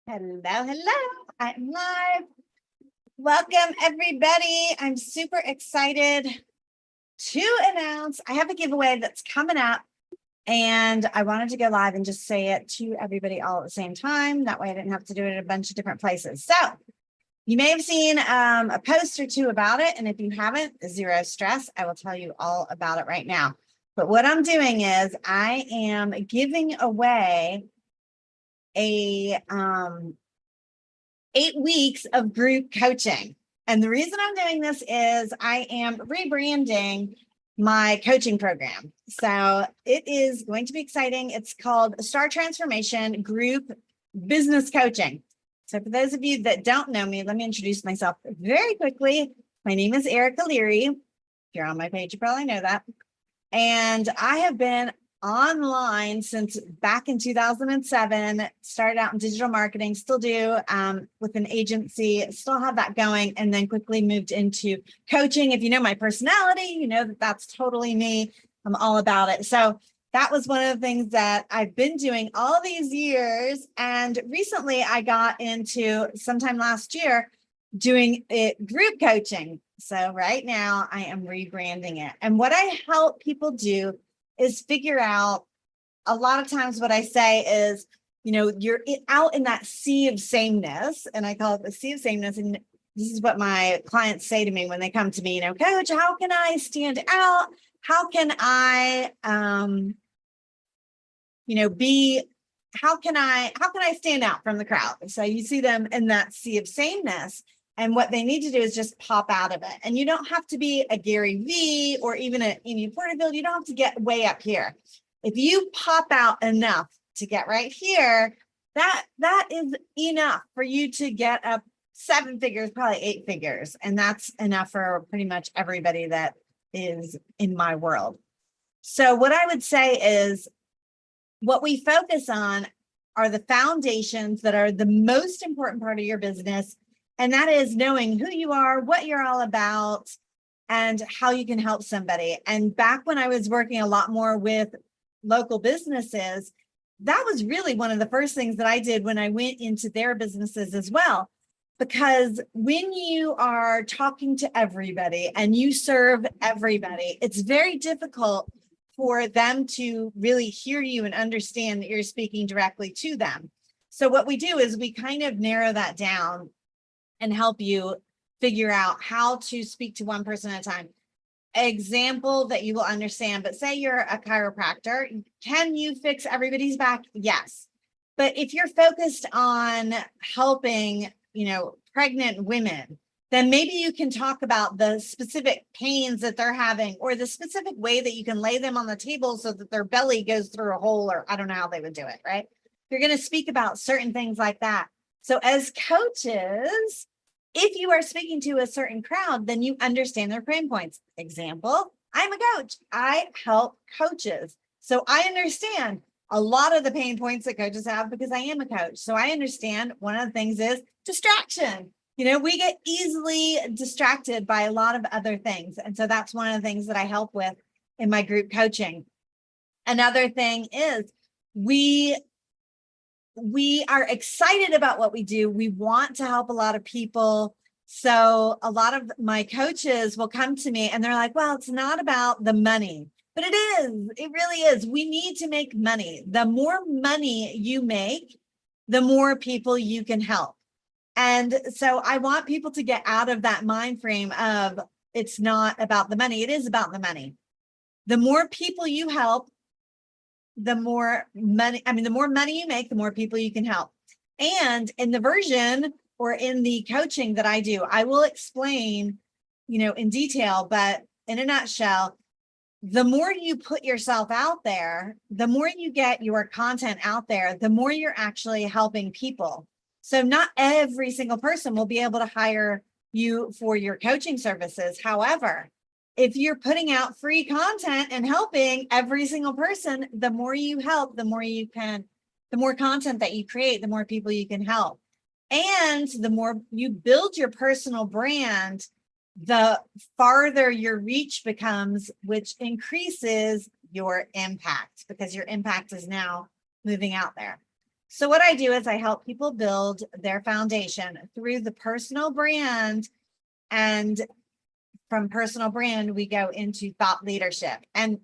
Hello, hello. I'm live. Welcome, everybody. I'm super excited to announce I have a giveaway that's coming up, and I wanted to go live and just say it to everybody all at the same time. That way I didn't have to do it at a bunch of different places. So you may have seen a post or two about it, and if you haven't, zero stress. I will tell you all about it right now. But what I'm doing is I am giving away a 8 weeks of group coaching. And the reason I'm doing this is I am rebranding my coaching program. So it is going to be exciting. It's called S.T.A.R Transformation Group Business Coaching. So for those of you that don't know me, let me introduce myself very quickly. My name is Erica Leary. If you're on my page, you probably know that. And I have been online since back in 2007, started out in digital marketing, still do with an agency, still have that going, and then quickly moved into coaching. If you know my personality, you know that that's totally me. I'm all about it. So that was one of the things that I've been doing all these years. And recently I got into, sometime last year, doing it group coaching. So right now I am rebranding it. And what I help people do is figure out, a lot of times what I say is, you know, you're out in that sea of sameness, and I call it the sea of sameness. And this is what my clients say to me when they come to me, you know, Coach, how can I stand out? How can I, how can I stand out from the crowd? So you see them in that sea of sameness. And what they need to do is just pop out of it. And you don't have to be a Gary Vee or even an Amy Porterfield. You don't have to get way up here. If you pop out enough to get right here, that is enough for you to get up 7 figures, probably 8 figures. And that's enough for pretty much everybody that is in my world. So what I would say is, what we focus on are the foundations that are the most important part of your business. And that is knowing who you are, what you're all about, and how you can help somebody. And back when I was working a lot more with local businesses, that was really one of the first things that I did when I went into their businesses as well. Because when you are talking to everybody and you serve everybody, it's very difficult for them to really hear you and understand that you're speaking directly to them. So what we do is we kind of narrow that down and help you figure out how to speak to one person at a time. Example that you will understand, but say you're a chiropractor. Can you fix everybody's back? Yes. But if you're focused on helping, pregnant women, then maybe you can talk about the specific pains that they're having, or the specific way that you can lay them on the table so that their belly goes through a hole, or I don't know how they would do it, right? You're going to speak about certain things like that. So as coaches, if you are speaking to a certain crowd, then you understand their pain points. Example, I'm a coach. I help coaches. So I understand a lot of the pain points that coaches have because I am a coach. So I understand one of the things is distraction. We get easily distracted by a lot of other things. And so that's one of the things that I help with in my group coaching. Another thing is we are excited about what we do. We want to help a lot of people. So a lot of my coaches will come to me and they're like, well, it's not about the money, but it is. It really is. We need to make money. The more money you make, the more people you can help. And so I want people to get out of that mind frame of it's not about the money. It is about the money. The more people you help, the more money you make, the more people you can help. And in the version or in the coaching that I do, I will explain, in detail, but in a nutshell, the more you put yourself out there, the more you get your content out there, the more you're actually helping people. So not every single person will be able to hire you for your coaching services. However, if you're putting out free content and helping every single person, the more you help, the more content that you create, the more people you can help. And the more you build your personal brand, the farther your reach becomes, which increases your impact, because your impact is now moving out there. So what I do is I help people build their foundation through the personal brand, and from personal brand, we go into thought leadership. And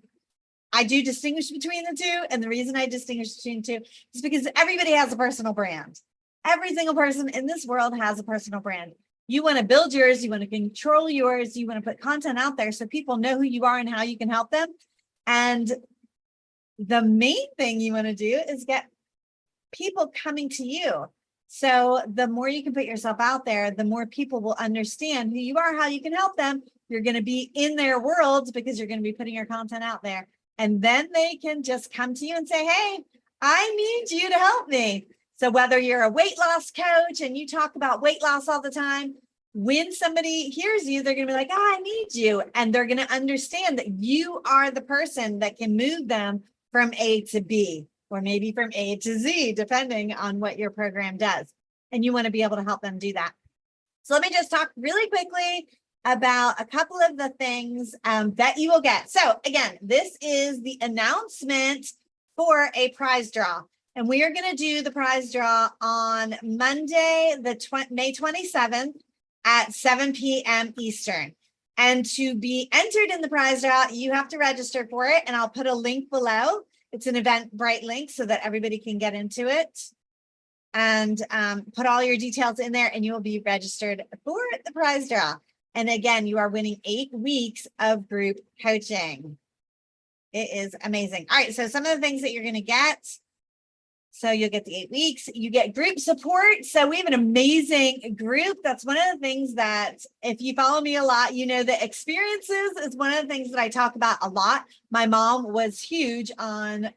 I do distinguish between the two. And the reason I distinguish between the two is because everybody has a personal brand. Every single person in this world has a personal brand. You want to build yours, you want to control yours, you want to put content out there so people know who you are and how you can help them. And the main thing you want to do is get people coming to you. So the more you can put yourself out there, the more people will understand who you are, how you can help them. You're going to be in their worlds because you're going to be putting your content out there. And then they can just come to you and say, hey, I need you to help me. So whether you're a weight loss coach and you talk about weight loss all the time, when somebody hears you, they're going to be like, oh, I need you. And they're going to understand that you are the person that can move them from A to B, or maybe from A to Z, depending on what your program does. And you want to be able to help them do that. So let me just talk really quickly about a couple of the things that you will get. So again, this is the announcement for a prize draw. And we are going to do the prize draw on Monday, May 27th at 7 p.m. Eastern. And to be entered in the prize draw, you have to register for it. And I'll put a link below. It's an Eventbrite link so that everybody can get into it. And put all your details in there and you will be registered for the prize draw. And again, you are winning 8 weeks of group coaching. It is amazing. All right, so some of the things that you're going to get. So you'll get the 8 weeks, you get group support. So we have an amazing group. That's one of the things that if you follow me a lot, you know that experiences is one of the things that I talk about a lot. My mom was huge on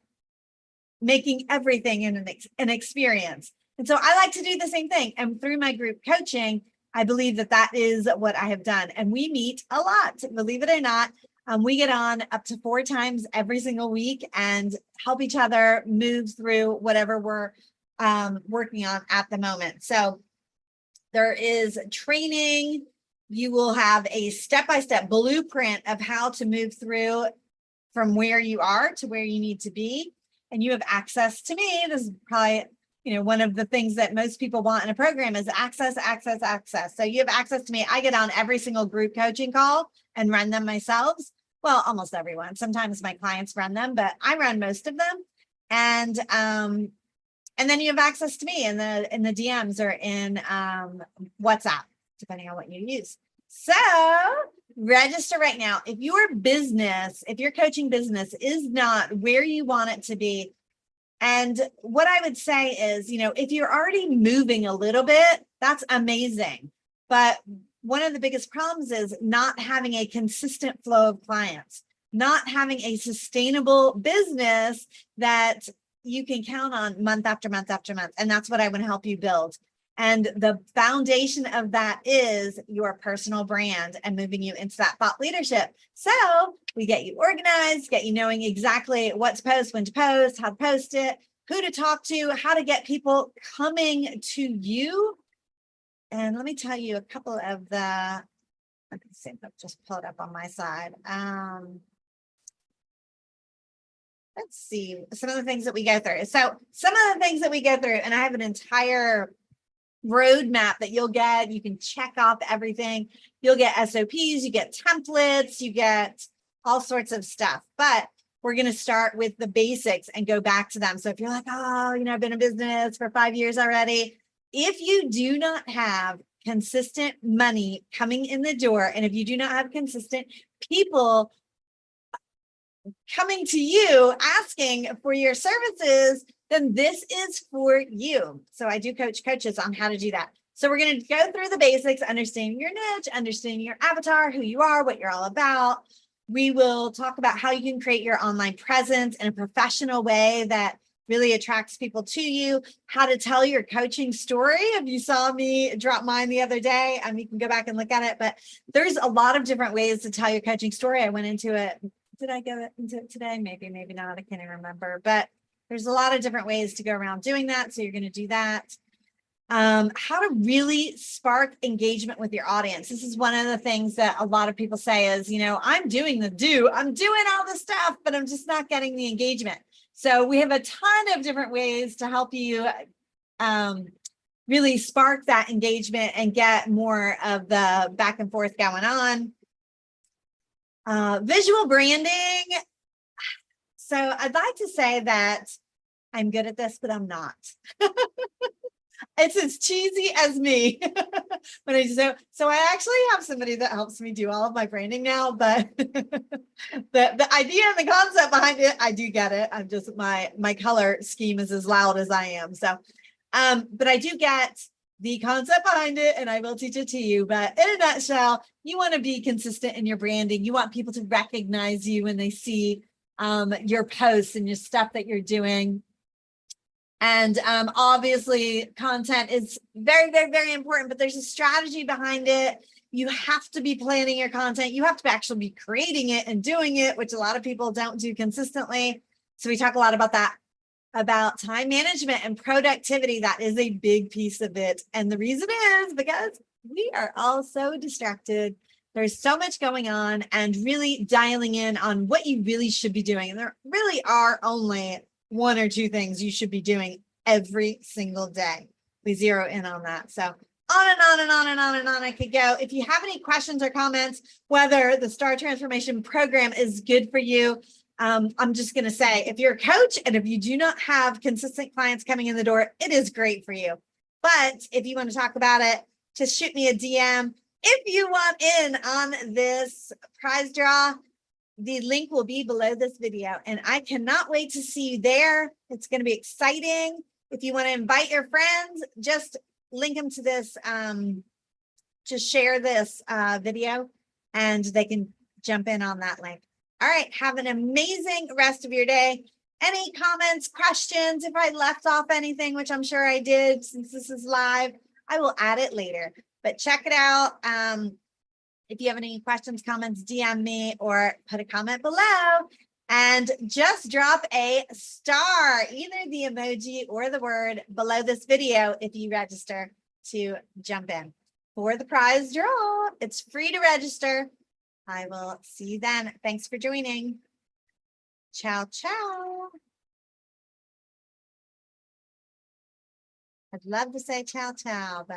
making everything an experience. And so I like to do the same thing. And through my group coaching, I believe that that is what I have done. And we meet a lot, believe it or not. We get on up to 4 times every single week and help each other move through whatever we're working on at the moment. So there is training. You will have a step-by-step blueprint of how to move through from where you are to where you need to be. And you have access to me. This is probably, one of the things that most people want in a program is access. So you have access to me. I get on every single group coaching call and run them myself. Well, almost everyone. Sometimes my clients run them, but I run most of them. And then you have access to me in the DMs or in WhatsApp, depending on what you use. So register right now. If your coaching business is not where you want it to be, and what I would say is, if you're already moving a little bit, that's amazing. But one of the biggest problems is not having a consistent flow of clients, not having a sustainable business that you can count on month after month after month. And that's what I want to help you build. And the foundation of that is your personal brand and moving you into that thought leadership. So we get you organized, get you knowing exactly what to post, when to post, how to post it, who to talk to, how to get people coming to you. And let me tell you a couple of let me see if I'll just pull it up on my side. Let's see some of the things that we go through. So some of the things that we go through, and I have an entire roadmap that you'll get. You can check off everything. You'll get SOPs, you get templates, you get all sorts of stuff. But we're going to start with the basics and go back to them. So if you're like, oh, I've been in business for 5 years already. If you do not have consistent money coming in the door, and if you do not have consistent people coming to you asking for your services, then this is for you. So I do coach coaches on how to do that. So we're going to go through the basics, understanding your niche, understanding your avatar, who you are, what you're all about. We will talk about how you can create your online presence in a professional way that really attracts people to you, how to tell your coaching story. If you saw me drop mine the other day, you can go back and look at it, but there's a lot of different ways to tell your coaching story. I went into it. Did I go into it today? Maybe not. I can't even remember, but there's a lot of different ways to go around doing that. So you're going to do that. How to really spark engagement with your audience. This is one of the things that a lot of people say is, I'm doing all the stuff, but I'm just not getting the engagement. So we have a ton of different ways to help you really spark that engagement and get more of the back and forth going on. Visual branding. So I'd like to say that I'm good at this, but I'm not. It's as cheesy as me. But so I actually have somebody that helps me do all of my branding now, but the idea and the concept behind it, I do get it. I'm just my color scheme is as loud as I am. So but I do get the concept behind it, and I will teach it to you. But in a nutshell, you want to be consistent in your branding. You want people to recognize you when they see your posts and your stuff that you're doing. And obviously content is very, very, very important, but there's a strategy behind it. You have to be planning your content. You have to actually be creating it and doing it, which a lot of people don't do consistently. So we talk a lot about that, about time management and productivity. That is a big piece of it. And the reason is because we are all so distracted. There's so much going on, and really dialing in on what you really should be doing. And there really are only one or two things you should be doing every single day. We zero in on that. So on and on and on and on and on I could go. If you have any questions or comments, whether the S.T.A.R transformation program is good for you, I'm just going to say, if you're a coach and if you do not have consistent clients coming in the door, it is great for you. But if you want to talk about it, just shoot me a DM. If you want in on this prize draw, the link will be below this video, and I cannot wait to see you there. It's going to be exciting. If you want to invite your friends, just link them to this, just share this video, and they can jump in on that link. All right, have an amazing rest of your day. Any comments, questions? If I left off anything, which I'm sure I did since this is live, I will add it later. But check it out. If you have any questions, comments, DM me or put a comment below, and just drop a star, either the emoji or the word, below this video if you register to jump in for the prize draw. It's free to register. I will see you then. Thanks for joining. Ciao, ciao. I'd love to say ciao, ciao, but